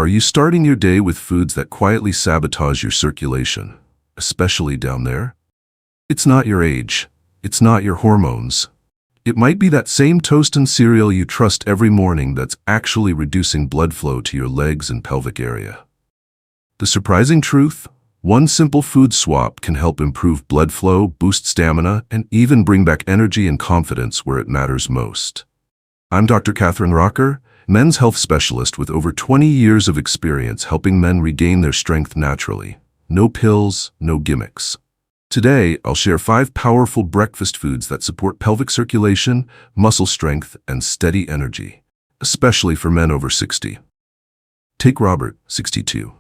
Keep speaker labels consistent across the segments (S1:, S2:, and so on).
S1: Are you starting your day with foods that quietly sabotage your circulation, especially down there? It's not your age. It's not your hormones. It might be that same toast and cereal you trust every morning that's actually reducing blood flow to your legs and pelvic area. The surprising truth? One simple food swap can help improve blood flow, boost stamina, and even bring back energy and confidence where it matters most. I'm Dr. Katherine Rocker, men's health specialist with over 20 years of experience helping men regain their strength naturally. No pills, no gimmicks. Today, I'll share 5 powerful breakfast foods that support pelvic circulation, muscle strength, and steady energy, especially for men over 60. Take Robert, 62.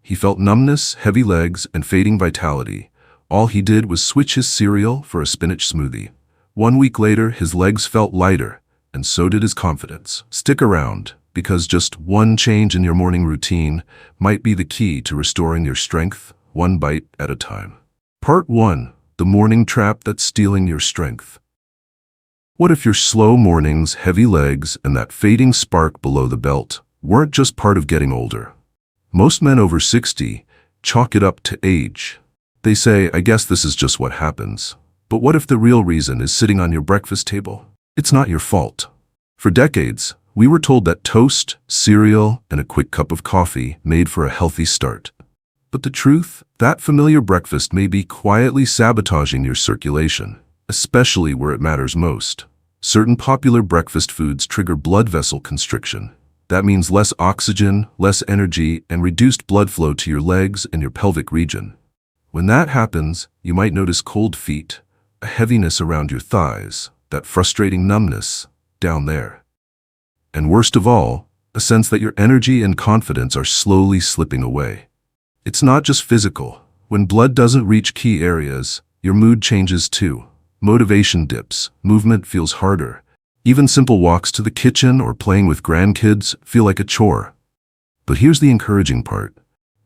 S1: He felt numbness, heavy legs, and fading vitality. All he did was switch his cereal for a spinach smoothie. 1 week later, his legs felt lighter, and so did his confidence. Stick around, because just one change in your morning routine might be the key to restoring your strength, one bite at a time. Part 1. The morning trap that's stealing your strength. What if your slow mornings, heavy legs, and that fading spark below the belt weren't just part of getting older? Most men over 60 chalk it up to age. They say, I guess this is just what happens. But what if the real reason is sitting on your breakfast table? It's not your fault. For decades, we were told that toast, cereal, and a quick cup of coffee made for a healthy start. But the truth? That familiar breakfast may be quietly sabotaging your circulation, especially where it matters most. Certain popular breakfast foods trigger blood vessel constriction. That means less oxygen, less energy, and reduced blood flow to your legs and your pelvic region. When that happens, you might notice cold feet, a heaviness around your thighs, that frustrating numbness down there. And worst of all, a sense that your energy and confidence are slowly slipping away. It's not just physical. When blood doesn't reach key areas, your mood changes too. Motivation dips, movement feels harder. Even simple walks to the kitchen or playing with grandkids feel like a chore. But here's the encouraging part.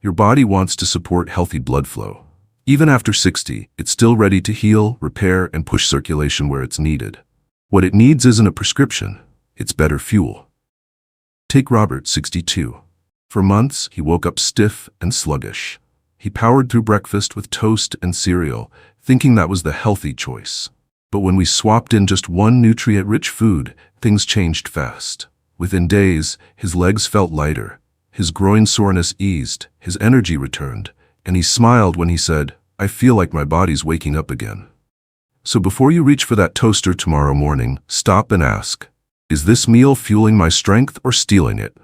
S1: Your body wants to support healthy blood flow. Even after 60, it's still ready to heal, repair, and push circulation where it's needed. What it needs isn't a prescription. It's better fuel. Take Robert, 62. For months, he woke up stiff and sluggish. He powered through breakfast with toast and cereal, thinking that was the healthy choice. But when we swapped in just one nutrient-rich food, things changed fast. Within days, his legs felt lighter, his groin soreness eased, his energy returned, and he smiled when he said, I feel like my body's waking up again. So before you reach for that toaster tomorrow morning, stop and ask, is this meal fueling my strength or stealing it?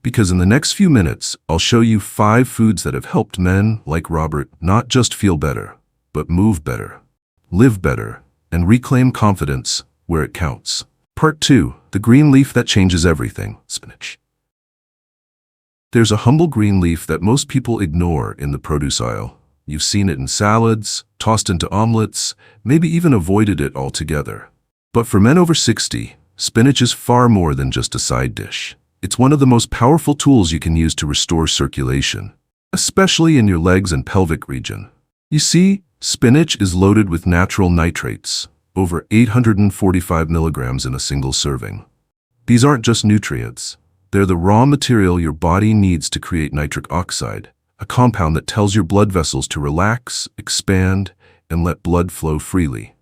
S1: Because in the next few minutes, I'll show you 5 foods that have helped men like Robert not just feel better, but move better, live better, and reclaim confidence where it counts. Part 2. The green leaf that changes everything. Spinach. There's a humble green leaf that most people ignore in the produce aisle. You've seen it in salads, tossed into omelets, maybe even avoided it altogether. But for men over 60, spinach is far more than just a side dish. It's one of the most powerful tools you can use to restore circulation, especially in your legs and pelvic region. You see, spinach is loaded with natural nitrates, over 845 milligrams in a single serving. These aren't just nutrients. They're the raw material your body needs to create nitric oxide, a compound that tells your blood vessels to relax, expand, and let blood flow freely.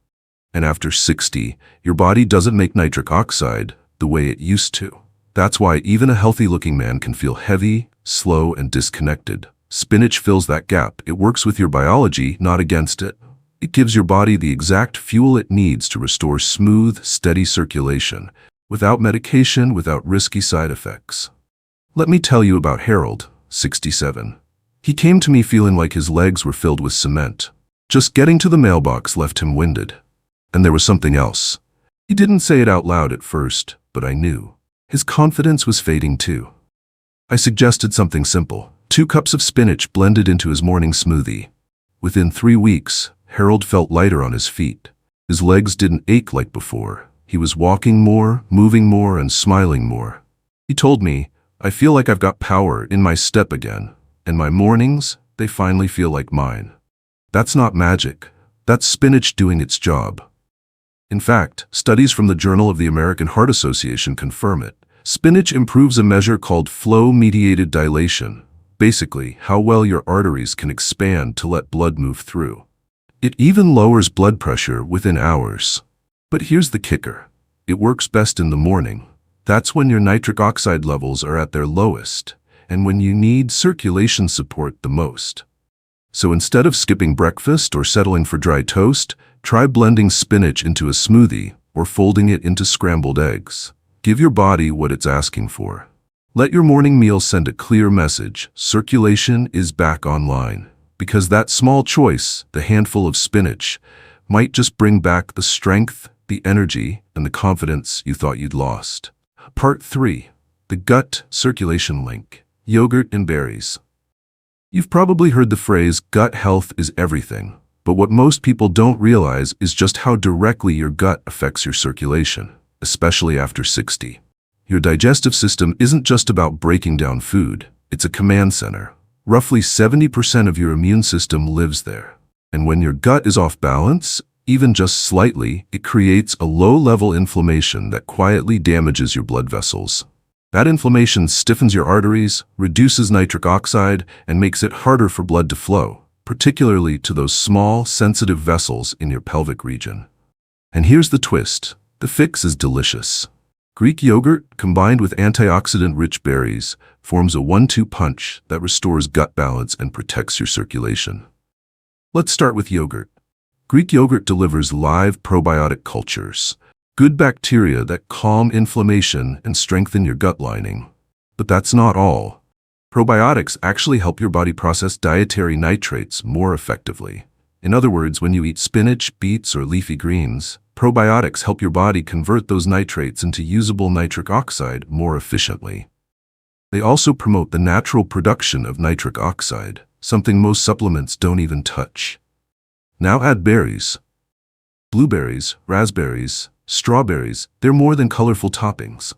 S1: And after 60, your body doesn't make nitric oxide the way it used to. That's why even a healthy-looking man can feel heavy, slow, and disconnected. Spinach fills that gap. It works with your biology, not against it. It gives your body the exact fuel it needs to restore smooth, steady circulation, without medication, without risky side effects. Let me tell you about Harold, 67. He came to me feeling like his legs were filled with cement. Just getting to the mailbox left him winded. And there was something else. He didn't say it out loud at first, but I knew. His confidence was fading too. I suggested something simple. 2 cups of spinach blended into his morning smoothie. Within 3 weeks, Harold felt lighter on his feet. His legs didn't ache like before. He was walking more, moving more, and smiling more. He told me, I feel like I've got power in my step again, and my mornings, they finally feel like mine. That's not magic. That's spinach doing its job. In fact, studies from the Journal of the American Heart Association confirm it. Spinach improves a measure called flow-mediated dilation, basically how well your arteries can expand to let blood move through. It even lowers blood pressure within hours. But here's the kicker. It works best in the morning. That's when your nitric oxide levels are at their lowest, and when you need circulation support the most. So instead of skipping breakfast or settling for dry toast, try blending spinach into a smoothie or folding it into scrambled eggs. Give your body what it's asking for. Let your morning meal send a clear message: circulation is back online. Because that small choice, the handful of spinach, might just bring back the strength, the energy, and the confidence you thought you'd lost. Part 3. The gut circulation link. Yogurt and berries. You've probably heard the phrase, gut health is everything. But what most people don't realize is just how directly your gut affects your circulation, especially after 60. Your digestive system isn't just about breaking down food, it's a command center. Roughly 70% of your immune system lives there. And when your gut is off balance, even just slightly, it creates a low-level inflammation that quietly damages your blood vessels. That inflammation stiffens your arteries, reduces nitric oxide, and makes it harder for blood to flow, particularly to those small, sensitive vessels in your pelvic region. And here's the twist. The fix is delicious. Greek yogurt, combined with antioxidant-rich berries, forms a 1-2 punch that restores gut balance and protects your circulation. Let's start with yogurt. Greek yogurt delivers live probiotic cultures, good bacteria that calm inflammation and strengthen your gut lining. But that's not all. Probiotics actually help your body process dietary nitrates more effectively. In other words, when you eat spinach, beets, or leafy greens, probiotics help your body convert those nitrates into usable nitric oxide more efficiently. They also promote the natural production of nitric oxide, something most supplements don't even touch. Now add berries. Blueberries, raspberries, strawberries, they're more than colorful toppings.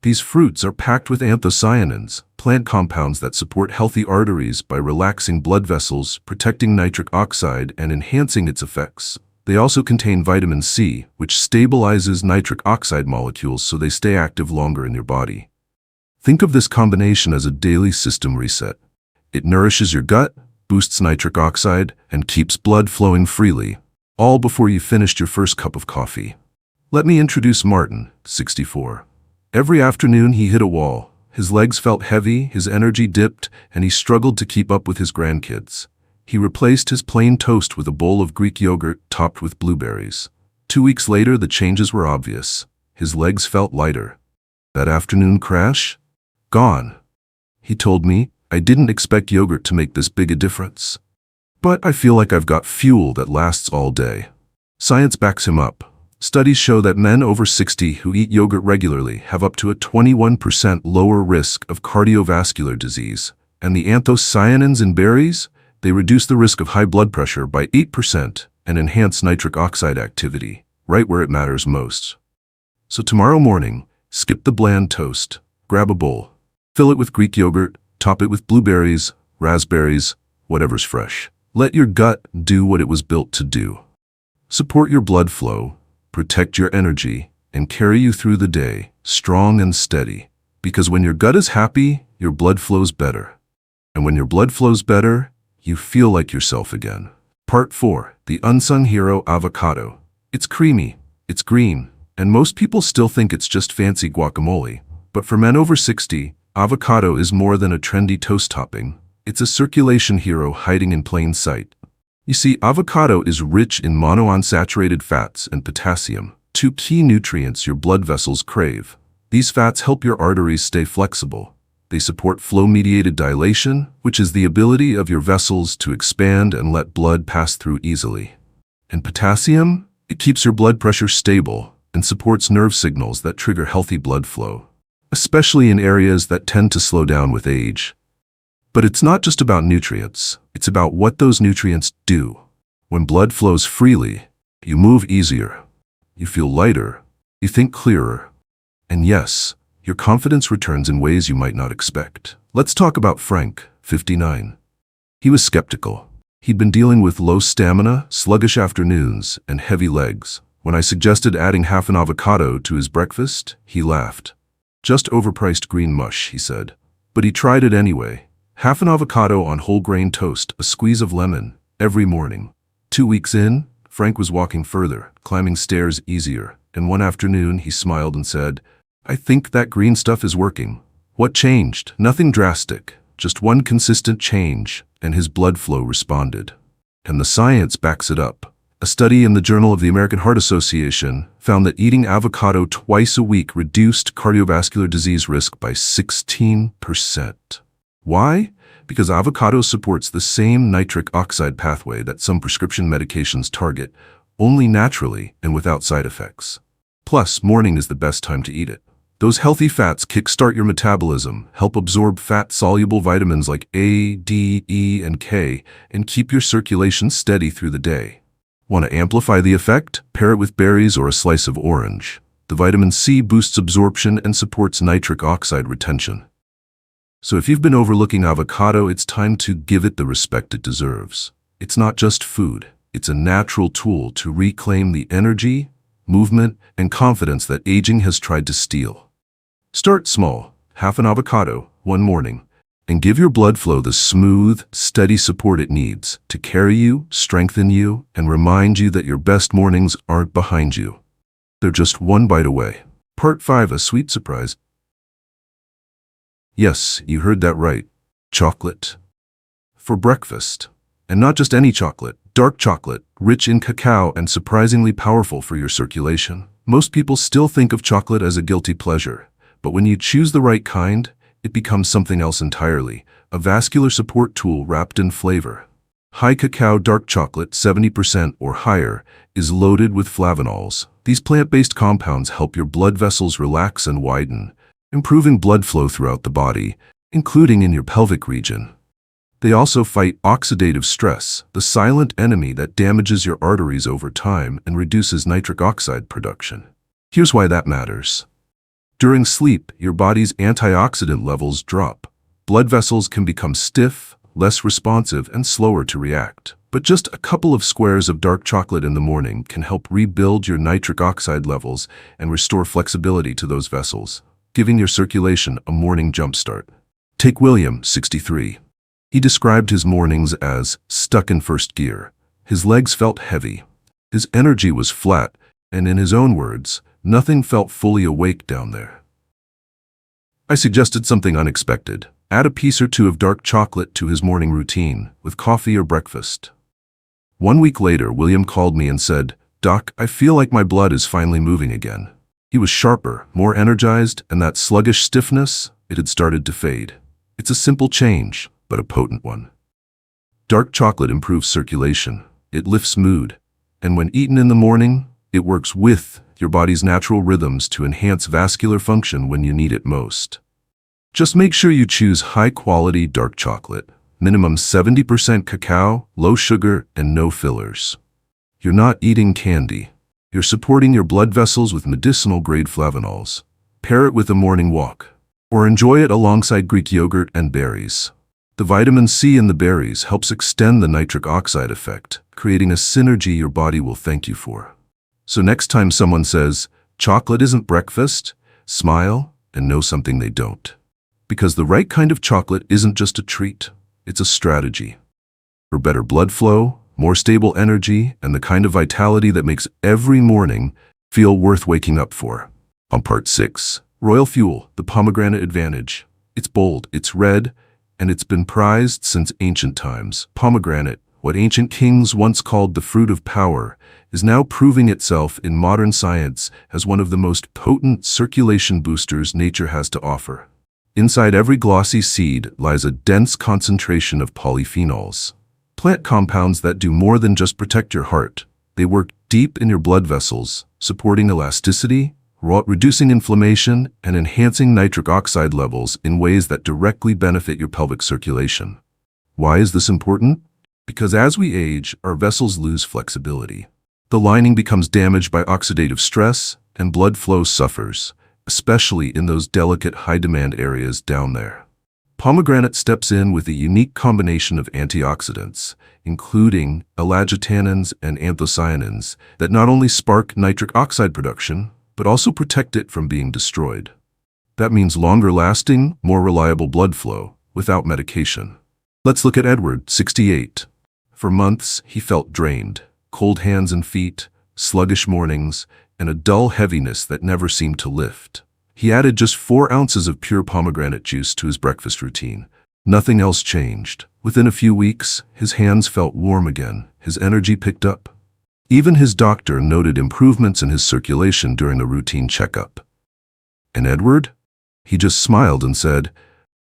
S1: These fruits are packed with anthocyanins, plant compounds that support healthy arteries by relaxing blood vessels, protecting nitric oxide, and enhancing its effects. They also contain vitamin C, which stabilizes nitric oxide molecules so they stay active longer in your body. Think of this combination as a daily system reset. It nourishes your gut, boosts nitric oxide, and keeps blood flowing freely, all before you finished your first cup of coffee. Let me introduce Martin, 64. Every afternoon he hit a wall. His legs felt heavy, his energy dipped, and he struggled to keep up with his grandkids. He replaced his plain toast with a bowl of Greek yogurt topped with blueberries. 2 weeks later, the changes were obvious. His legs felt lighter. That afternoon crash? Gone. He told me, "I didn't expect yogurt to make this big a difference. But I feel like I've got fuel that lasts all day." Science backs him up. Studies show that men over 60 who eat yogurt regularly have up to a 21% lower risk of cardiovascular disease. And the anthocyanins in berries? They reduce the risk of high blood pressure by 8% and enhance nitric oxide activity, right where it matters most. So tomorrow morning, skip the bland toast. Grab a bowl. Fill it with Greek yogurt, top it with blueberries, raspberries, whatever's fresh. Let your gut do what it was built to do. Support your blood flow, protect your energy, and carry you through the day, strong and steady. Because when your gut is happy, your blood flows better. And when your blood flows better, you feel like yourself again. Part 4. The Unsung Hero Avocado. It's creamy, it's green, and most people still think it's just fancy guacamole. But for men over 60, avocado is more than a trendy toast topping. It's a circulation hero hiding in plain sight. You see, avocado is rich in monounsaturated fats and potassium, 2 key nutrients your blood vessels crave. These fats help your arteries stay flexible. They support flow-mediated dilation, which is the ability of your vessels to expand and let blood pass through easily. And potassium? It keeps your blood pressure stable and supports nerve signals that trigger healthy blood flow, especially in areas that tend to slow down with age. But it's not just about nutrients, it's about what those nutrients do. When blood flows freely, you move easier, you feel lighter, you think clearer, and yes, your confidence returns in ways you might not expect. Let's talk about Frank, 59. He was skeptical. He'd been dealing with low stamina, sluggish afternoons, and heavy legs. When I suggested adding half an avocado to his breakfast, he laughed. Just overpriced green mush, he said. But he tried it anyway. Half an avocado on whole grain toast, a squeeze of lemon, every morning. 2 weeks in, Frank was walking further, climbing stairs easier, and one afternoon he smiled and said, "I think that green stuff is working." What changed? Nothing drastic, just one consistent change, and his blood flow responded. And the science backs it up. A study in the Journal of the American Heart Association found that eating avocado twice a week reduced cardiovascular disease risk by 16%. Why? Because avocado supports the same nitric oxide pathway that some prescription medications target, only naturally and without side effects. Plus, morning is the best time to eat it. Those healthy fats kickstart your metabolism, help absorb fat-soluble vitamins like A, D, E, and K, and keep your circulation steady through the day. Want to amplify the effect? Pair it with berries or a slice of orange. The vitamin C boosts absorption and supports nitric oxide retention. So if you've been overlooking avocado, it's time to give it the respect it deserves. It's not just food. It's a natural tool to reclaim the energy, movement, and confidence that aging has tried to steal. Start small, half an avocado, one morning, and give your blood flow the smooth, steady support it needs to carry you, strengthen you, and remind you that your best mornings aren't behind you. They're just one bite away. Part 5, a sweet surprise. Yes, you heard that right. Chocolate. For breakfast. And not just any chocolate, dark chocolate, rich in cacao and surprisingly powerful for your circulation. Most people still think of chocolate as a guilty pleasure, but when you choose the right kind, it becomes something else entirely, a vascular support tool wrapped in flavor. High cacao dark chocolate, 70% or higher, is loaded with flavonols. These plant-based compounds help your blood vessels relax and widen, improving blood flow throughout the body, including in your pelvic region. They also fight oxidative stress, the silent enemy that damages your arteries over time and reduces nitric oxide production. Here's why that matters. During sleep, your body's antioxidant levels drop. Blood vessels can become stiff, less responsive, and slower to react. But just a couple of squares of dark chocolate in the morning can help rebuild your nitric oxide levels and restore flexibility to those vessels, giving your circulation a morning jumpstart. Take William, 63. He described his mornings as stuck in first gear. His legs felt heavy. His energy was flat, and in his own words, nothing felt fully awake down there. I suggested something unexpected. Add a piece or two of dark chocolate to his morning routine, with coffee or breakfast. 1 week later, William called me and said, "Doc, I feel like my blood is finally moving again." He was sharper, more energized, and that sluggish stiffness, it had started to fade. It's a simple change, but a potent one. Dark chocolate improves circulation. It lifts mood. And when eaten in the morning, it works with your body's natural rhythms to enhance vascular function when you need it most. Just make sure you choose high-quality dark chocolate, minimum 70% cacao, low sugar, and no fillers. You're not eating candy. You're supporting your blood vessels with medicinal-grade flavonols. Pair it with a morning walk, or enjoy it alongside Greek yogurt and berries. The vitamin C in the berries helps extend the nitric oxide effect, creating a synergy your body will thank you for. So next time someone says, "Chocolate isn't breakfast," smile and know something they don't. Because the right kind of chocolate isn't just a treat, it's a strategy. For better blood flow, more stable energy, and the kind of vitality that makes every morning feel worth waking up for. On Part 6, Royal Fuel, the Pomegranate Advantage. It's bold, it's red, and it's been prized since ancient times. Pomegranate, what ancient kings once called the fruit of power, is now proving itself in modern science as one of the most potent circulation boosters nature has to offer. Inside every glossy seed lies a dense concentration of polyphenols, plant compounds that do more than just protect your heart. They work deep in your blood vessels, supporting elasticity, reducing inflammation, and enhancing nitric oxide levels in ways that directly benefit your pelvic circulation. Why is this important? Because as we age, our vessels lose flexibility. The lining becomes damaged by oxidative stress, and blood flow suffers, especially in those delicate, high-demand areas down there. Pomegranate steps in with a unique combination of antioxidants, including elagitannins and anthocyanins, that not only spark nitric oxide production, but also protect it from being destroyed. That means longer lasting, more reliable blood flow, without medication. Let's look at Edward, 68. For months, he felt drained, cold hands and feet, sluggish mornings, and a dull heaviness that never seemed to lift. He added just 4 ounces of pure pomegranate juice to his breakfast routine. Nothing else changed. Within a few weeks, his hands felt warm again, his energy picked up. Even his doctor noted improvements in his circulation during a routine checkup. And Edward? He just smiled and said,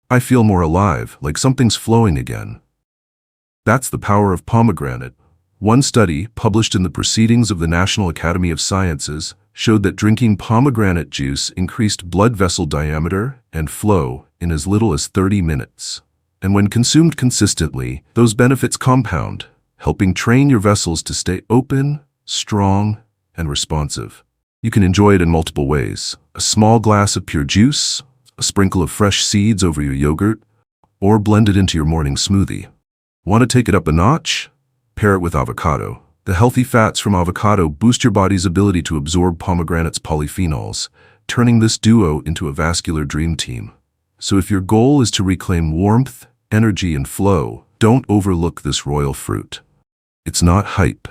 S1: "I feel more alive, like something's flowing again." That's the power of pomegranate. One study, published in the Proceedings of the National Academy of Sciences, showed that drinking pomegranate juice increased blood vessel diameter and flow in as little as 30 minutes. And when consumed consistently, those benefits compound, helping train your vessels to stay open, strong, and responsive. You can enjoy it in multiple ways. A small glass of pure juice, a sprinkle of fresh seeds over your yogurt, or blend it into your morning smoothie. Want to take it up a notch? Pair it with avocado. The healthy fats from avocado boost your body's ability to absorb pomegranate's polyphenols, turning this duo into a vascular dream team. So if your goal is to reclaim warmth, energy, and flow, don't overlook this royal fruit. It's not hype.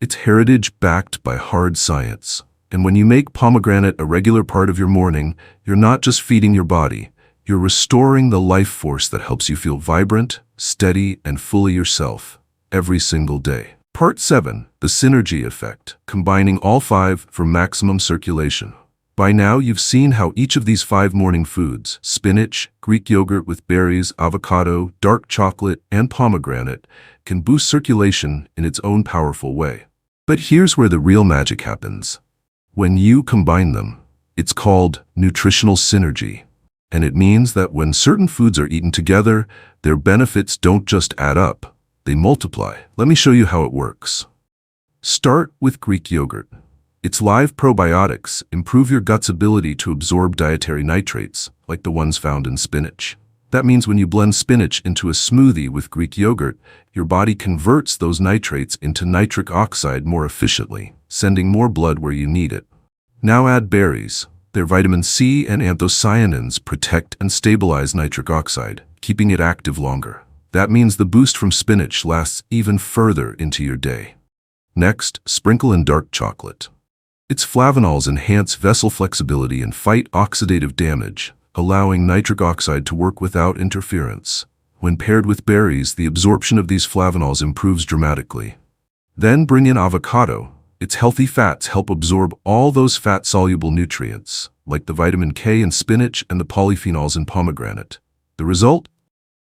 S1: It's heritage backed by hard science. And when you make pomegranate a regular part of your morning, you're not just feeding your body, you're restoring the life force that helps you feel vibrant, steady, and fully yourself every single day. Part 7, the synergy effect, combining all 5 for maximum circulation. By now, you've seen how each of these 5 morning foods, spinach, Greek yogurt with berries, avocado, dark chocolate, and pomegranate, can boost circulation in its own powerful way. But here's where the real magic happens. When you combine them, it's called nutritional synergy. And it means that when certain foods are eaten together, their benefits don't just add up, they multiply. Let me show you how it works. Start with Greek yogurt. Its live probiotics improve your gut's ability to absorb dietary nitrates, like the ones found in spinach. That means when you blend spinach into a smoothie with Greek yogurt, your body converts those nitrates into nitric oxide more efficiently, sending more blood where you need it. Now add berries. Their vitamin C and anthocyanins protect and stabilize nitric oxide, keeping it active longer. That means the boost from spinach lasts even further into your day. Next, sprinkle in dark chocolate. Its flavonols enhance vessel flexibility and fight oxidative damage, allowing nitric oxide to work without interference. When paired with berries, the absorption of these flavonols improves dramatically. Then bring in avocado. Its healthy fats help absorb all those fat-soluble nutrients, like the vitamin K in spinach and the polyphenols in pomegranate. The result?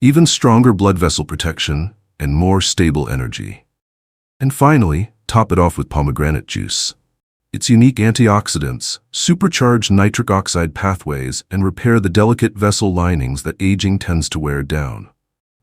S1: Even stronger blood vessel protection and more stable energy. And finally, top it off with pomegranate juice. Its unique antioxidants supercharge nitric oxide pathways and repair the delicate vessel linings that aging tends to wear down.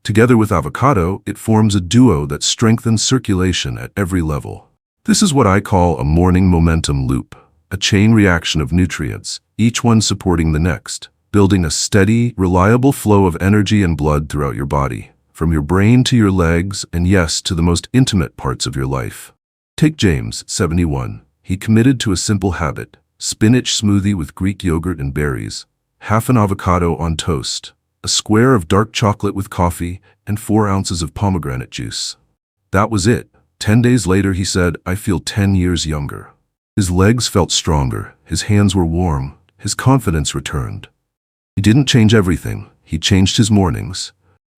S1: Together with avocado, it forms a duo that strengthens circulation at every level. This is what I call a morning momentum loop, a chain reaction of nutrients, each one supporting the next, building a steady, reliable flow of energy and blood throughout your body, from your brain to your legs, and yes, to the most intimate parts of your life. Take James, 71. He committed to a simple habit: spinach smoothie with Greek yogurt and berries, half an avocado on toast, a square of dark chocolate with coffee, and 4 ounces of pomegranate juice. That was it. 10 days later, he said, "I feel 10 years younger." His legs felt stronger, his hands were warm, his confidence returned. He didn't change everything, he changed his mornings.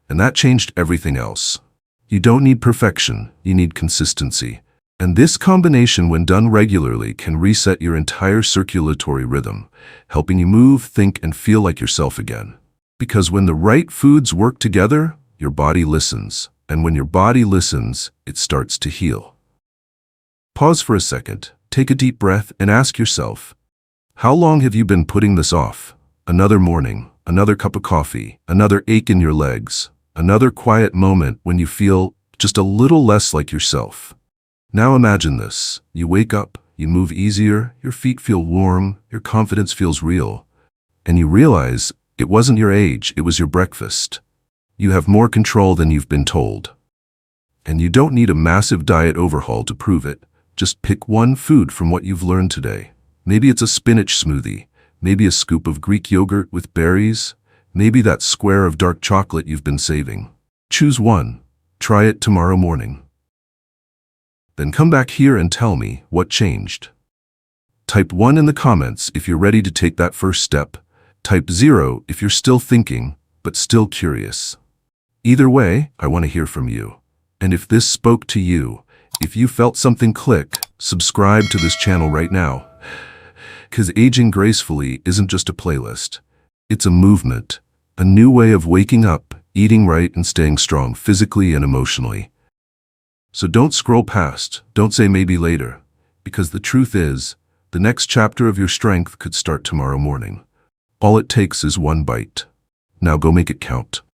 S1: And that changed everything else. You don't need perfection, you need consistency. And this combination, when done regularly, can reset your entire circulatory rhythm, helping you move, think, and feel like yourself again. Because when the right foods work together, your body listens. And when your body listens, it starts to heal. Pause for a second, take a deep breath, and ask yourself, how long have you been putting this off? Another morning, another cup of coffee, another ache in your legs, another quiet moment when you feel just a little less like yourself. Now imagine this. You wake up, you move easier, your feet feel warm, your confidence feels real. And you realize it wasn't your age, it was your breakfast. You have more control than you've been told. And you don't need a massive diet overhaul to prove it. Just pick one food from what you've learned today. Maybe it's a spinach smoothie. maybe a scoop of Greek yogurt with berries, maybe that square of dark chocolate you've been saving. Choose one. Try it tomorrow morning. Then come back here and tell me what changed. Type 1 in the comments if you're ready to take that first step. Type 0 if you're still thinking, but still curious. Either way, I want to hear from you. And if this spoke to you, if you felt something click, subscribe to this channel right now. Because aging gracefully isn't just a playlist. It's a movement, a new way of waking up, eating right, and staying strong physically and emotionally. So don't scroll past, don't say maybe later, because the truth is, the next chapter of your strength could start tomorrow morning. All it takes is one bite. Now go make it count.